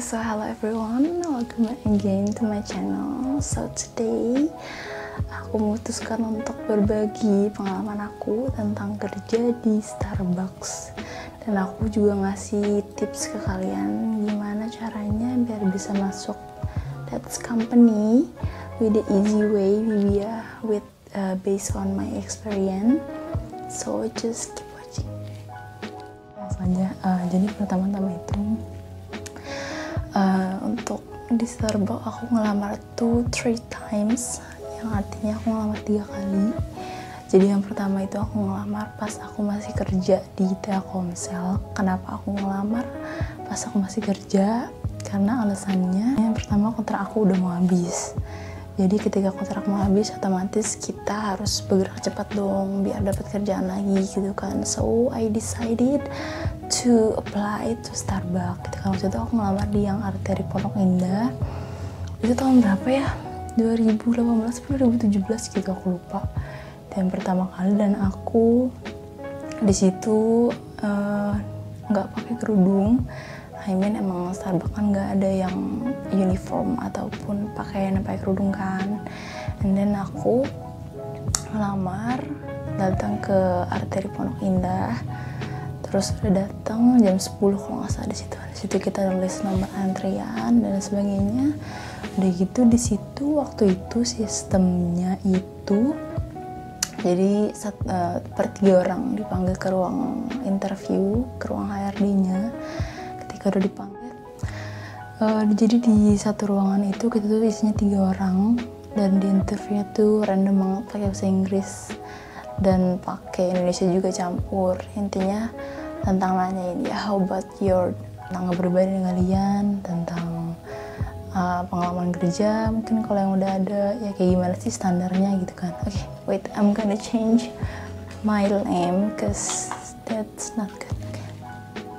So hello everyone, welcome back again to my channel. So today aku memutuskan untuk berbagi pengalaman aku tentang kerja di Starbucks, dan aku juga ngasih tips ke kalian gimana caranya biar bisa masuk that company with the easy way, based on my experience. So just keep watching. Langsung aja. Jadi pertama-tama itu untuk di Starbucks aku ngelamar 3 times, yang artinya aku ngelamar 3 kali. Jadi yang pertama itu aku ngelamar pas aku masih kerja di Telkomsel. Kenapa aku ngelamar pas aku masih kerja? Karena alasannya yang pertama kontrak aku udah mau habis. Jadi ketika kontrak mau habis, otomatis kita harus bergerak cepat dong biar dapat kerjaan lagi gitu kan. So I decided to apply to Starbucks. Ketika waktu itu aku ngelamar di yang arteri Pondok Indah. Itu tahun berapa ya? 2018 atau 2017 gitu, aku lupa. Itu yang pertama kali, dan aku di situ nggak pakai kerudung. Emang Starbucks kan nggak ada yang uniform ataupun pakaian pakai kerudung kan. And then aku ngelamar, datang ke arteri Pondok Indah. Terus udah datang jam 10 kalau nggak salah. Di situ kita nulis nomor antrian dan sebagainya. Udah gitu di situ waktu itu sistemnya itu jadi per 3 orang dipanggil ke ruang interview, ke ruang HRD-nya. Ketika udah dipanggil, jadi di satu ruangan itu kita tuh isinya 3 orang, dan di interviewnya tuh random banget, pakai bahasa Inggris dan pakai Indonesia juga campur. Intinya tentang nanyain ya, how about your, tentang kepribadian kalian, tentang pengalaman kerja, mungkin kalau yang udah ada ya kayak gimana sih standarnya gitu kan. Okay, wait, I'm gonna change my name cause that's not good.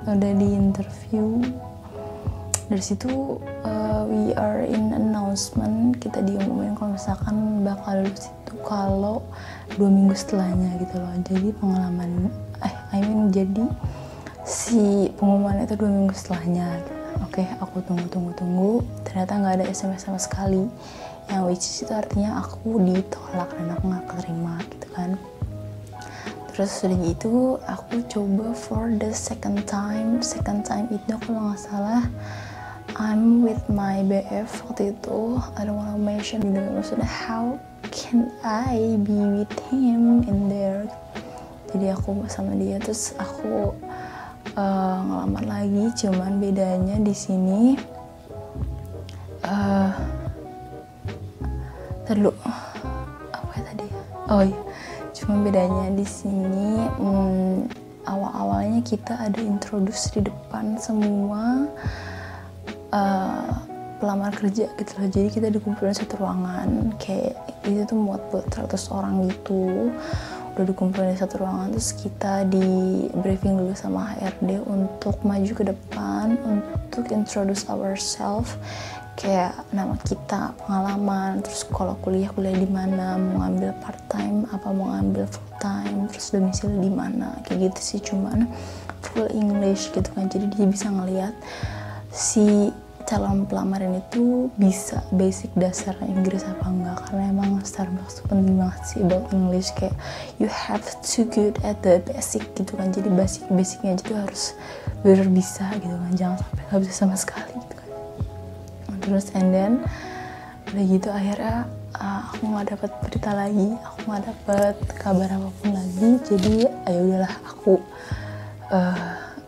Udah di interview, dari situ we are in announcement, kita diumumin kalau misalkan bakal lulus itu kalau 2 minggu setelahnya gitu loh. Jadi pengalaman jadi si pengumuman itu 2 minggu setelahnya gitu. Oke, aku tunggu, ternyata nggak ada SMS sama sekali, yang which is itu artinya aku ditolak dan aku nggak keterima gitu kan. Terus udah gitu aku coba for the second time itu kalau nggak salah I'm with my BF waktu itu. I don't wanna mention gitu, maksudnya how can I be with him in there. Jadi aku sama dia, terus aku ngelamar lagi, cuman bedanya di sini apa ya tadi? Oh iya, cuma bedanya di sini awal-awalnya kita ada introduce di depan semua pelamar kerja gitu loh. Jadi kita dikumpulin satu ruangan, kayak itu tuh muat buat 100 orang gitu. Udah dikumpulin di satu ruangan, terus kita di briefing dulu sama HRD untuk maju ke depan untuk introduce ourselves, kayak nama kita, pengalaman, terus kalau kuliah di mana, mau ngambil part time apa mau ngambil full time, terus domisili di mana, kayak gitu sih. Cuman full English gitu kan, jadi dia bisa ngelihat si calon pelamar ini tuh bisa basic dasar Inggris apa enggak, karena emang Starbucks tuh penting banget sih about English, kayak you have to good at the basic gitu kan. Jadi basicnya aja tuh harus bener bisa gitu kan, jangan sampai nggak bisa sama sekali gitu kan. Terus and then udah gitu akhirnya aku nggak dapat berita lagi, aku nggak dapat kabar apapun lagi. Jadi ya udahlah, aku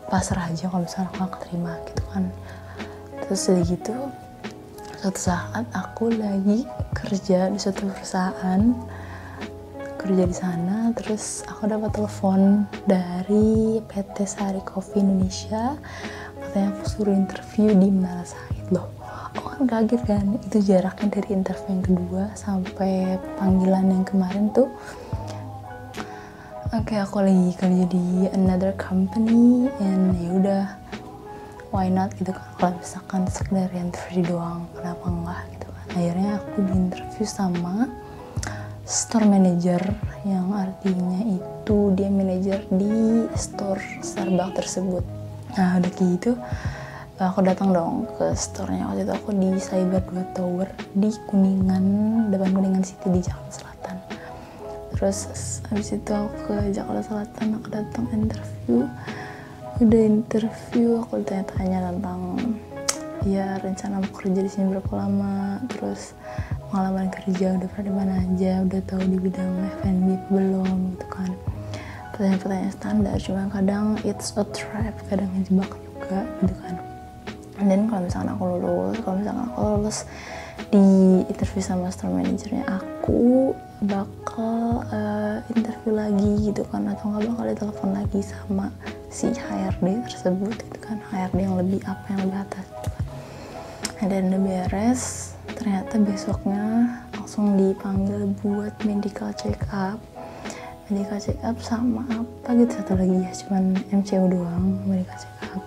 pasrah aja kalau misalnya aku nggak keterima gitu kan. Terus udah gitu suatu saat aku lagi kerja di suatu perusahaan, kerja di sana, terus aku dapat telepon dari PT Sari Coffee Indonesia, katanya aku suruh interview di Menara Said. Loh, aku kan kaget kan, itu jaraknya dari interview yang kedua sampai panggilan yang kemarin tuh. Oke, aku lagi kerja di another company, and yaudah, why not gitu kan, kalau misalkan sekedar interview doang, kenapa enggak gitu kan. Akhirnya aku diinterview sama store manager, yang artinya itu dia manajer di store Starbucks tersebut. Nah udah gitu aku datang dong ke store-nya. Waktu itu aku di Cyber 2 Tower di Kuningan, depan Kuningan City di Jakarta Selatan. Terus habis itu aku ke Jakarta Selatan, aku datang interview. Udah interview, aku ditanya-tanya tentang ya rencana mau kerja di sini berapa lama, terus pengalaman kerja udah pernah di mana aja, udah tahu di bidang F&B belum gitu kan. Pertanyaan-pertanyaan standar, cuma kadang it's a trap, kadang ngejebak juga gitu kan. Dan kalau misalkan aku lulus di interview sama store manajernya, aku bakal interview lagi gitu kan, atau nggak bakal ditelepon lagi sama si HRD tersebut gitu kan, HRD yang lebih atas gitu kan. Dan udah beres, ternyata besoknya langsung dipanggil buat medical check up sama apa gitu, satu lagi ya, cuman MCO doang, medical check up.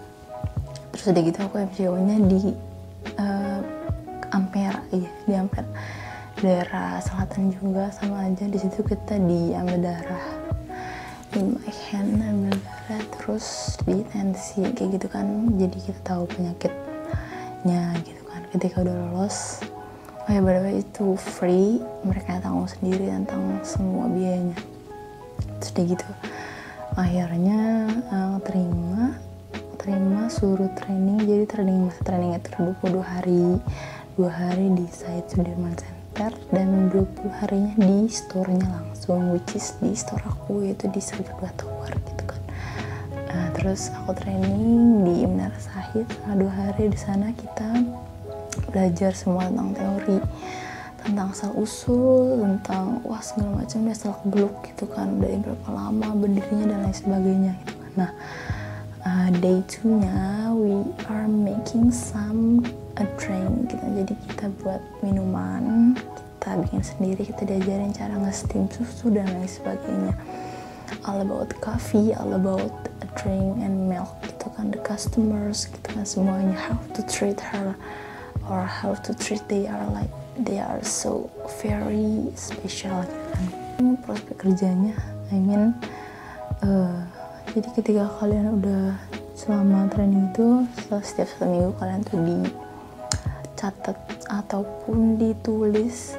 Terus udah gitu aku MCO-nya di Ampera, di Ampera, daerah selatan juga, sama aja di situ kita diambil darah, in my hand ambil darah, terus di tensi kayak gitu kan, jadi kita tahu penyakitnya gitu kan ketika udah lolos. Oh ya, by the way itu free, mereka tanggung sendiri tentang semua biayanya. Terus udah gitu akhirnya terima suruh training. Jadi masa training itu 22 hari, 2 hari di site Sudirman Center dan 20 harinya di store-nya langsung, which is di store aku, yaitu di Cyber 2 Tower gitu kan. Terus aku training di Menara Sahid selama 2 hari. Di sana kita belajar semua tentang teori, tentang asal usul, tentang segala macam, dia selak beluk gitu kan, dari berapa lama berdirinya dan lain sebagainya gitu kan. Nah, day 2-nya we are making some drink gitu. Jadi kita buat minuman, kita bikin sendiri, kita diajarin cara nge-steam susu dan lain sebagainya. All about coffee, all about drink and milk gitu kan, the customers gitu kan, semuanya, how to treat her or how to treat they are so very special gitu kan. Prospek kerjanya, jadi ketika kalian udah selama training itu, setiap 1 minggu kalian tuh dicatat ataupun ditulis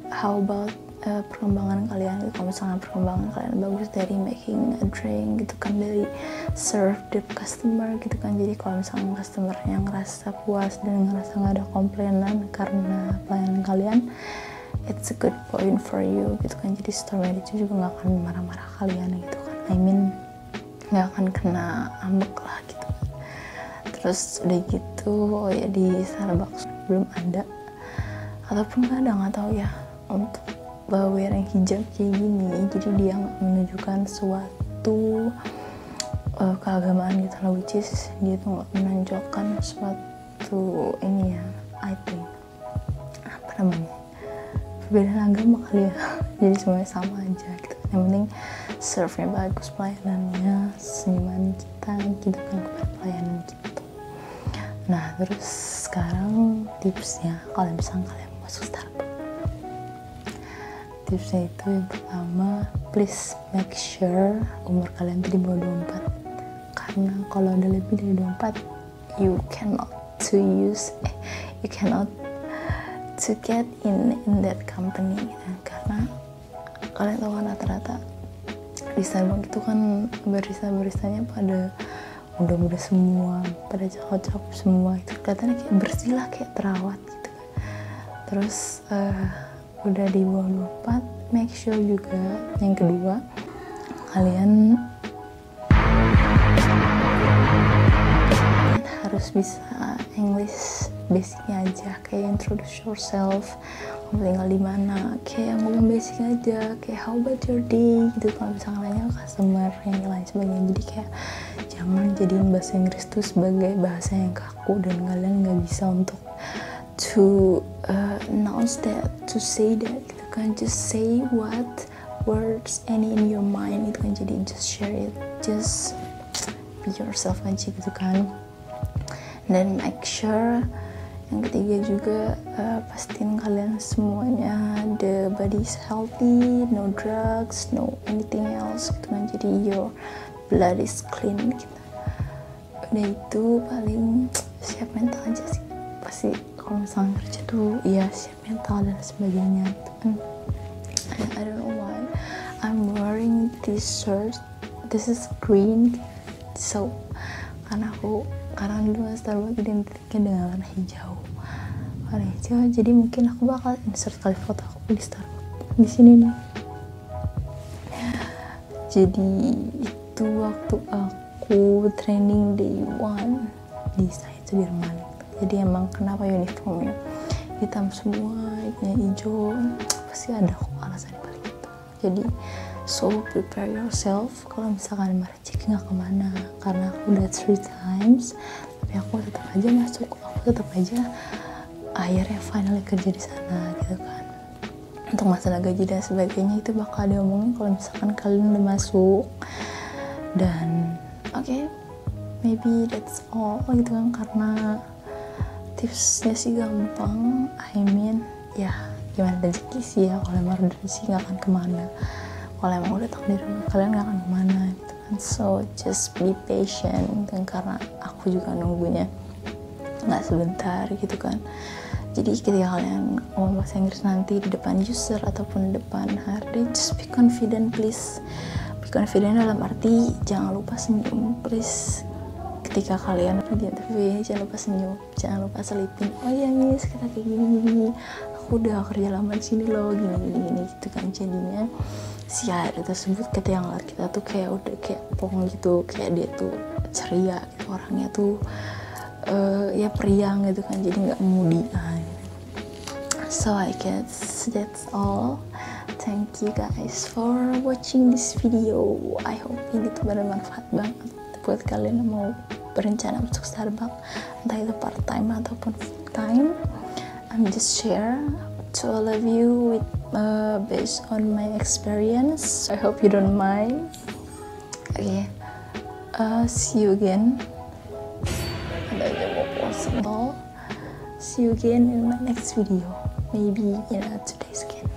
how about perkembangan kalian. Kalau misalnya perkembangan kalian bagus dari making a drink gitu kan, dari serve the customer gitu kan. Jadi kalau misalnya customer yang ngerasa puas dan ngerasa nggak ada komplainan karena pelayanan kalian, it's a good point for you gitu kan. Jadi store manager juga nggak akan marah-marah kalian gitu kan, nggak akan kena ambek lah gitu. Terus udah gitu, di Starbucks belum ada, ataupun nggak tahu ya, untuk wearing hijab kayak gini. Jadi dia nggak menunjukkan suatu keagamaan gitu lah, which is dia tuh nggak menunjukkan suatu ini ya, I think perbedaan agama kali ya. Jadi semuanya sama aja gitu. Yang penting serve-nya bagus, pelayanannya, senyuman kita gitu kan kepada pelayanan gitu. Nah, terus sekarang tipsnya kalau misalnya kalian masuk Starbucks, tipsnya itu yang pertama, please make sure umur kalian tuh di bawah 24. Karena kalau udah lebih dari 24, you cannot to get in that company gitu. Karena kalian tahu kan rata-rata di Starbucks itu kan barista-baristanya pada muda-muda semua, pada cakep-cakep semua, itu kelihatannya kayak bersih lah, kayak terawat gitu kan. Terus udah di bawah 24, make sure juga yang kedua, kalian harus bisa English basicnya aja, kayak introduce yourself, kamu tinggal di mana, kayak ngomong basic aja, kayak how about your day gitu. Kalau misalnya nanya customer yang lain sebagainya, jadi kayak jangan jadiin bahasa Inggris tuh sebagai bahasa yang kaku dan kalian nggak bisa untuk to announce that, to say that gitu kan. Just say what words any in your mind gitu kan. Jadi just share it, just be yourself aja gitu kan. Dan make sure yang ketiga juga, pastiin kalian semuanya the body is healthy, no drugs, no anything else gitu kan. Jadi your blood is clean gitu. Udah itu paling siap mental aja sih. Pasti kalau misalnya kerja tuh ya siap mental dan sebagainya gitu kan. I don't know why I'm wearing this shirt. This is green. So karena dulu Starbucks identiknya dengan warna hijau, jadi mungkin aku bakal insert kali foto aku di Starbucks di sini nih. Jadi itu waktu aku training day 1 di Sudirman. Jadi emang kenapa uniformnya hitam semua, hijau, pasti ada kok alasan balik itu. Jadi so prepare yourself kalau misalkan mercik nggak kemana, karena aku udah 3 times tapi aku tetap aja masuk, aku tetap aja akhirnya finally kerja di sana gitu kan. Untuk masalah gaji dan sebagainya itu bakal diomongin kalau misalkan kalian udah masuk. Dan oke, maybe that's all gitu kan, karena tipsnya sih gampang. I mean ya gimana rezeki sih ya, kalau emang udah rezeki gak akan kemana, kalau emang udah takdir kalian gak akan kemana gitu kan. So just be patient, dan karena aku juga nunggunya gak sebentar gitu kan. Jadi ketika kalian ngomong bahasa Inggris nanti di depan user ataupun di depan HRD, just be confident please. Be confident dalam arti jangan lupa senyum please. Ketika kalian di interview jangan lupa senyum, jangan lupa selipin, oh iya miss kita kayak gini, aku udah kerja lama di sini loh, gini gitu kan. Jadinya si HRD tersebut ketika ngeliat kita tuh kayak udah kayak pong gitu, kayak dia tuh ceria gitu, orangnya tuh ya periang gitu kan, jadi nggak kemudian. So I guess that's all. Thank you guys for watching this video. I hope ini tuh bermanfaat banget buat kalian yang mau berencana masuk Starbucks, entah itu part time ataupun full time. I'm just share to all of you with based on my experience. I hope you don't mind. Okay, see you again. See you again in my next video, maybe in today's again.